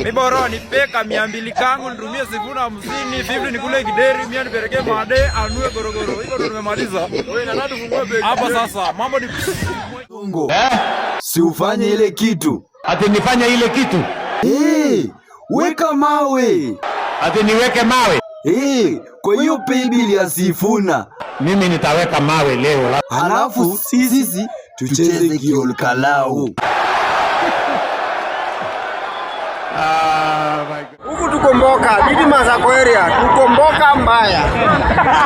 Ni bora nipeka 200 kangu nitumie SIFUNA 50, 50 nikule kideri, mimi nipelekee made anue gorogoro. Hivyo ndo tumemaliza. Wewe na nani fungue begi? Hapa sasa mambo ni Mungu. Si ufanye ile kitu. Ati nifanye ile kitu? Weka mawe. Ati niweke mawe? Kwa hiyo PAYBILL ya SIFUNA. Mimi nitaweka mawe leo. Halafu sisi tucheze kiolkalao. Huku tukomboka, bidi mazako area, tukomboka mbaya.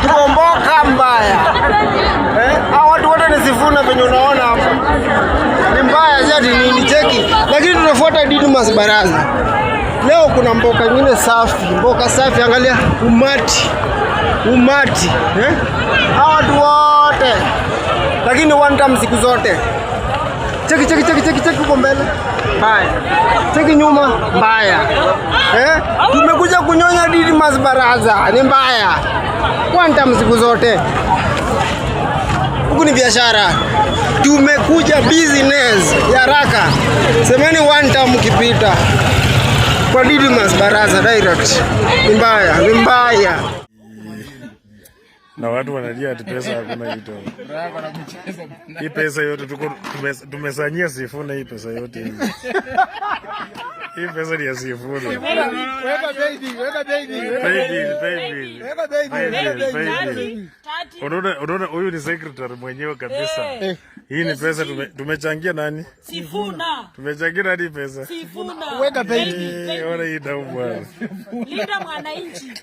Tukomboka mbaya. Hao watu wote ni SIFUNA venye unaona hapa. Ni mbaya zaidi nini cheki. Lakini tunafuata Didmas baraza. Leo kuna mboka nyingine safi, mboka safi, angalia umati. Hao watu wote. Lakini one time siku zote. Cheki uko mbele. Mbaya. Cheki nyuma, mbaya. Tumekuja kunyonya Didmas baraza, ni mbaya. One time siku zote. Huku ni biashara. Tumekuja business ya haraka. Semeni one time ukipita. Kwa Didmas baraza direct. Ni mbaya. Na watu wanalia ati pesa hakuna kitu. Hii pesa yote tumesanyia SIFUNA, hii pesa yote hii. Hii pesa ni ya SIFUNA. Weka PAYBIll. Unaona huyu ni secretary mwenyewe kabisa. Hii ni pesa tumechangia nani? SIFUNA. Tumechangia nani pesa? SIFUNA. Weka PAYBIll. Ona hii damu bwana. Linda mwananchi.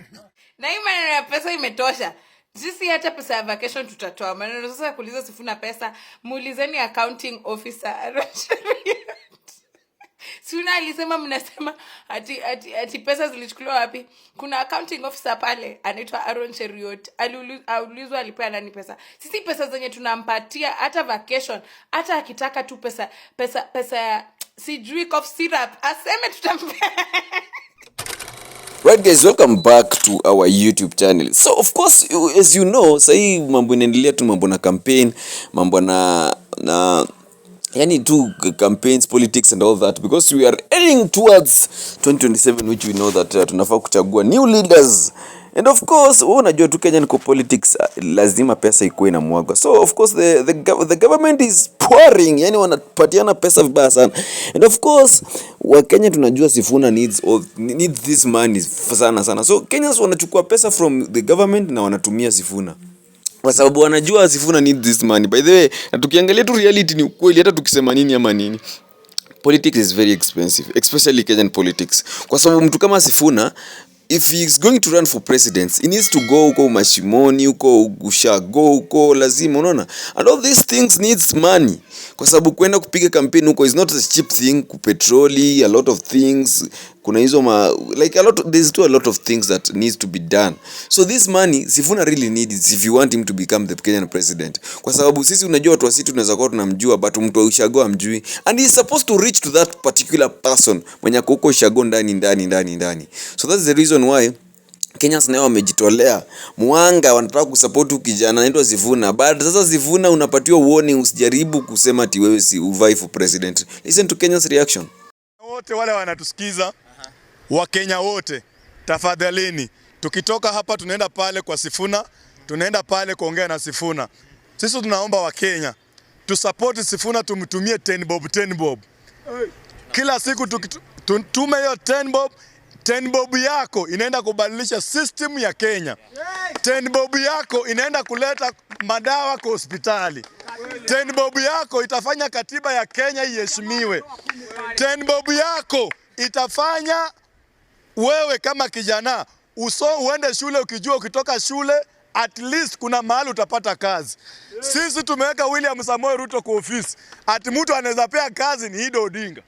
Na hii maneno ya pesa imetosha. Sisi hata pesa ya vacation tutatoa. Maneno sasa ya kuuliza SIFUNA pesa, muulizeni accounting officer. SIFUNA alisema mnasema ati pesa zilichukuliwa wapi? Kuna accounting officer pale anaitwa Aaron Cheriot. Aliulizwa alipea nani pesa. Sisi pesa zenye tunampatia hata vacation, hata akitaka tu pesa ya sijui cough syrup, aseme tutampea. Right guys, welcome back to our YouTube channel. So of course, as you know, sahi mambo inaendelea tu, mambo na campaign, mambo na yani tu campaigns, politics and all that, because we are heading towards 2027, which we know that tunafaa kuchagua new leaders. And of course, unajua tu Kenyan kwa politics lazima pesa ikuwe na mwagwa. So of course the government is pouring, yani wanapatiana pesa vibaya sana. And of course, wa Kenya tunajua SIFUNA needs this money sana. So Kenyans wanachukua pesa from the government na wanatumia SIFUNA. Kwa sababu wanajua SIFUNA needs this money. By the way, na tukiangalia tu reality ni ukweli, hata tukisema nini ama nini, politics is very expensive, especially Kenyan politics. Kwa sababu mtu kama SIFUNA, if he is going to run for president, he needs to go huko mashimoni, huko ushago, huko lazima, unaona? And all these things needs money. Kwa sababu kwenda kupiga campaign huko is not a cheap thing, kupetroli, a lot of things, kuna hizo there's still a lot of things that needs to be done. So this money SIFUNA really needs if you want him to become the Kenyan president. Kwa sababu sisi unajua watu wa situ tunaweza kuwa tunamjua, but mtu wa ushago hamjui, and he is supposed to reach to that particular person mwenye ako huko ushago ndani. So that's the reason why Kenyans nao wamejitolea mwanga, wanataka kusupport kijana anaitwa SIFUNA. But sasa SIFUNA unapatiwa warning, usijaribu kusema ati wewe si uvai for president. Listen to Kenyans reaction. Wote wale wanatusikiza, wa Kenya wote, tafadhalini, tukitoka hapa tunaenda pale kwa SIFUNA, tunaenda pale kuongea na SIFUNA. Sisi tunaomba wa Kenya tu support SIFUNA, tumtumie 10 bob. Kila siku tume hiyo 10 bob yako inaenda kubadilisha system ya Kenya. 10 bob yako inaenda kuleta madawa kwa hospitali. 10 bob yako itafanya katiba ya Kenya iheshimiwe. 10 bob yako itafanya wewe kama kijana uende shule ukijua ukitoka shule at least kuna mahali utapata kazi. Sisi tumeweka William Samoei Ruto kwa ofisi. Ati mtu anaweza pea kazi ni Ido Odinga.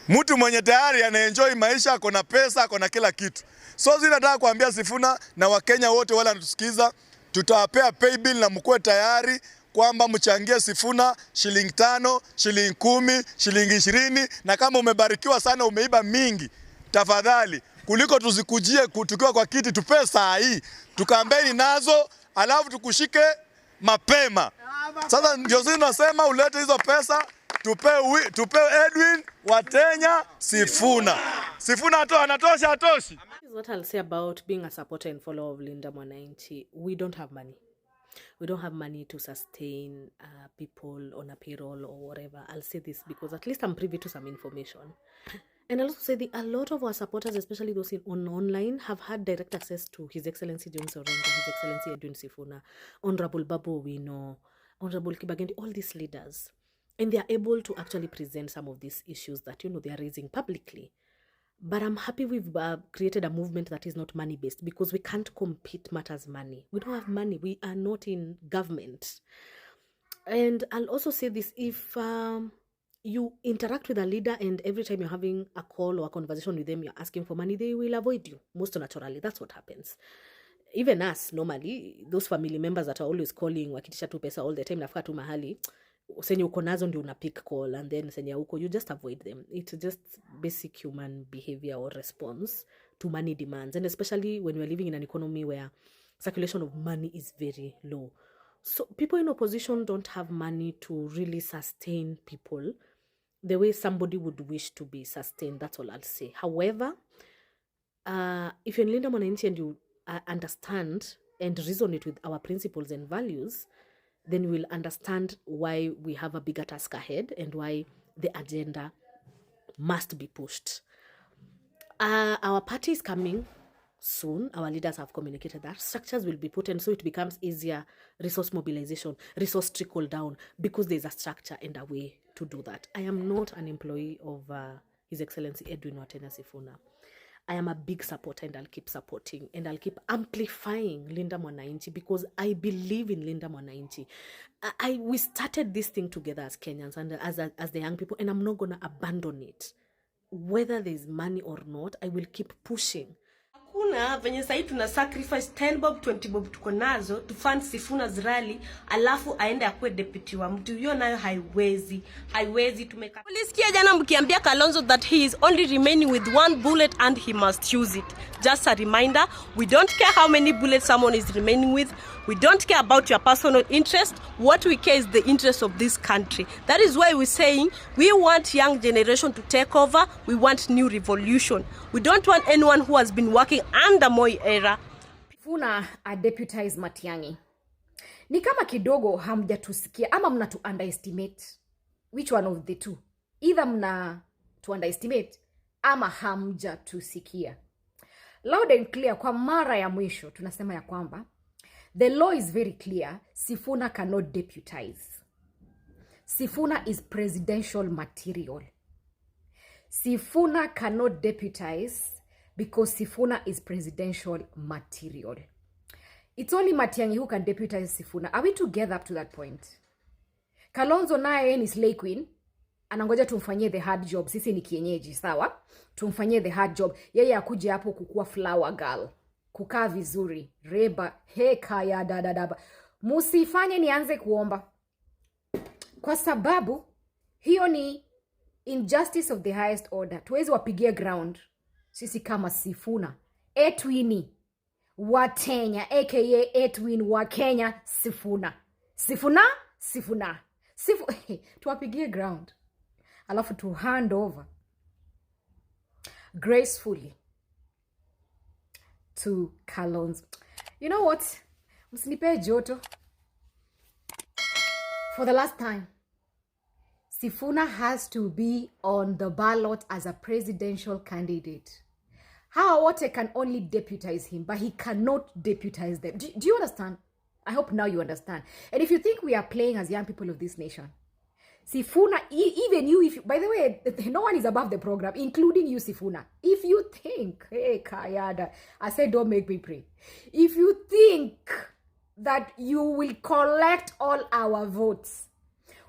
Mtu mwenye tayari anaenjoy maisha, ako na pesa, ako na kila kitu. So nataka kuambia SIFUNA na Wakenya wote wala natusikiza, tutawapea PAYBILL na mkuwe tayari kwamba mchangie SIFUNA shilingi 5, shilingi 10, shilingi 20, na kama umebarikiwa sana umeiba mingi, tafadhali kuliko tuzikujie tukiwa kwa kiti, tupe saa hii tukaambeni nazo alafu tukushike mapema. Sasa ndio sisi tunasema ulete hizo pesa, tupe Edwin Watenya SIFUNA. Sifuna anatosha atoshi. This is what I'll say about being a supporter and follower of Linda Mwananchi. We don't have money. We don't have money to sustain people on a payroll or whatever. I'll say this because at least I'm privy to some information. And I'll also say that a lot of our supporters, especially those online, have had direct access to His Excellency James Orengo, His Excellency Edwin Sifuna, Honorable Babu Owino, Honorable Kibagendi, all these leaders. And they are able to actually present some of these issues that, they are raising publicly. But I'm happy we've created a movement that is not money-based, because we can't compete matters money. We don't have money. We are not in government. And I'll also say this, if you interact with a leader and every time you're having a call or a conversation with them, you're asking for money, they will avoid you, most naturally. That's what happens. Even us, normally, those family members that are always calling, wakitisha tu pesa all the time, nafika tu mahali, senye uko nazo ndio una pick call, and then senye uko, you just avoid them. It's just basic human behavior or response to money demands, and especially when we're living in an economy where circulation of money is very low. So people in opposition don't have money to really sustain people the way somebody would wish to be sustained. That's all I'll say. However, if you're in Linda Mwananchi and you understand and resonate with our principles and values, then you will understand why we have a bigger task ahead and why the agenda must be pushed. Our party is coming soon. Our leaders have communicated that structures will be put in so it becomes easier resource mobilization, resource trickle down, because there's a structure and a way to do that. I am not an employee of His Excellency Edwin Watena Sifuna. I am a big supporter, and I'll keep supporting and I'll keep amplifying Linda Mwananchi, because I believe in Linda Mwananchi. We started this thing together as Kenyans and as the young people, and I'm not going to abandon it. Whether there's money or not, I will keep pushing. Hakuna venye sahi tuna sacrifice 10 bob 20 bob tuko nazo to fund Sifuna's rally, alafu aende akue deputy wa mtu. Hiyo nayo haiwezi tumeka. Ulisikia jana mkiambia Kalonzo that he is only remaining with one bullet and he must use it. Just a reminder, we don't care how many bullets someone is remaining with. We don't care about your personal interest. What we care is the interest of this country. That is why we're saying we want young generation to take over. We want new revolution. We don't want anyone who has been working under Moi era. Sifuna a deputize Matiang'i. Ni kama kidogo hamjatusikia ama mna to underestimate. Which one of the two? Either mna to underestimate ama hamjatusikia. Loud and clear, kwa mara ya mwisho tunasema ya kwamba the law is very clear. Sifuna cannot deputize. Sifuna is presidential material. Sifuna cannot deputize because Sifuna is presidential material. It's only Matiang'i who can deputize Sifuna. Are we together up to that point? Kalonzo naye ni slay queen. Anangoja tumfanyie the hard job. Sisi ni kienyeji, sawa? Tumfanyie the hard job. Yeye akuje hapo kukua flower girl. Kukaa vizuri. Reba. Heka ya dadadaba. Musifanye nianze kuomba. Kwa sababu, hiyo ni injustice of the highest order. Tuwezi wapigia ground. Sisi kama Sifuna. Etwini Watenya, aka Edwin wa Kenya Sifuna. Sifuna. Tuwapigie ground. Alafu to hand over gracefully to Kalonzo. You know what? Msinipe joto. For the last time, Sifuna has to be on the ballot as a presidential candidate. Hawa wote can only deputize him, but he cannot deputize them. Do you understand? I hope now you understand. And if you think we are playing as young people of this nation, Sifuna, even you, by the way, no one is above the program, including you, Sifuna. If you think, hey, Kayada, I said don't make me pray. If you think that you will collect all our votes,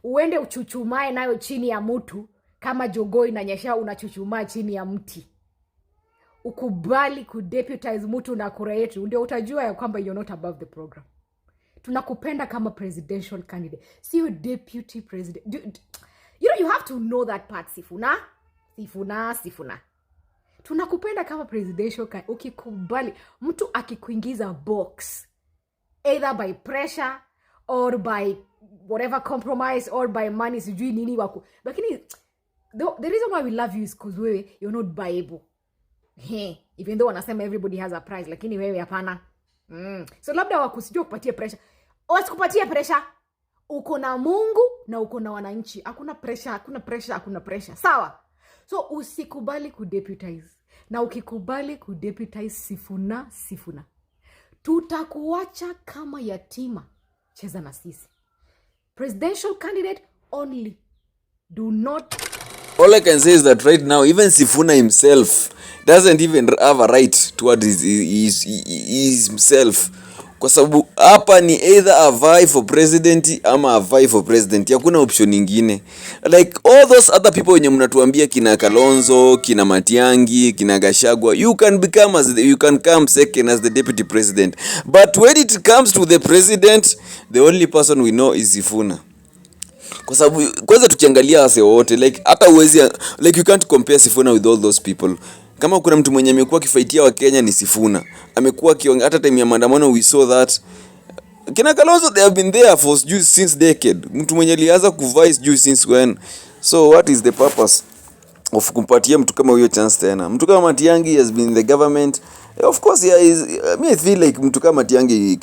uende uchuchumae nayo chini ya mtu, kama jogoo inanyesha unachuchumaa chini ya mti. Ukubali kudeputize mtu na kura yetu, ndio utajua ya kwamba you're not above the program. Tunakupenda kama presidential candidate. Sio deputy president. You know, you have to know that part, Sifuna. Tunakupenda kama presidential candidate. Ukikubali, mtu akikuingiza box, either by pressure or by whatever compromise or by money, sijui nini wako. Lakini the reason why we love you is because you're not Bible. Even though wanasema everybody has a price, lakini wewe hapana. So labda wakusijua kupatia pressure. Wasikupatia pressure. Uko na Mungu na uko na wananchi. Hakuna pressure. Sawa? So usikubali kudeputize. Na ukikubali kudeputize Sifuna. Tutakuacha kama yatima. Cheza na sisi. Presidential candidate only. Do not. All I can say is that right now, even Sifuna himself doesn't even have a right toward his himself. Kwa sababu hapa ni either a vie for president ama a vie for president. Hakuna option nyingine. Like all those other people wenye mnatuambia kina Kalonzo, kina Matiangi, kina Gachagua, you can come second as the deputy president. But when it comes to the president, the only person we know is Sifuna. Kwa sababu kwanza tukiangalia wase wote, like hata uwezi, like you can't compare Sifuna with all those people. Kama kuna mtu mwenye amekuwa kifaitia wa Kenya ni Sifuna. Amekuwa hata time ya maandamano we saw that. Kina Kalonzo they have been there for since decade. Mtu mwenye alianza kuvice since when. So what is the purpose of kumpatia mtu kama huyo chance tena? Mtu kama Matiangi has been in the government. Of course, I feel like mtu kama Matiangi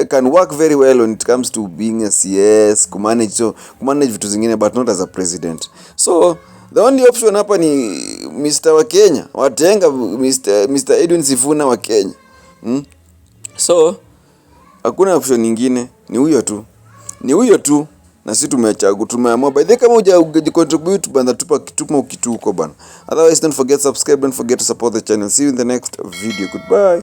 can work very well when it comes to being a CS, kumanage vitu zingine, but not as a president. So the only option hapa ni Mr. wa Kenya, watenga Mr. Edwin Sifuna wa Kenya. So hakuna option nyingine, ni huyo tu. Na sisi tumeamua by the kama hujacontribute bana tupa kitu huko bana. Otherwise don't forget subscribe, don't forget to support the channel. See you in the next video. Goodbye.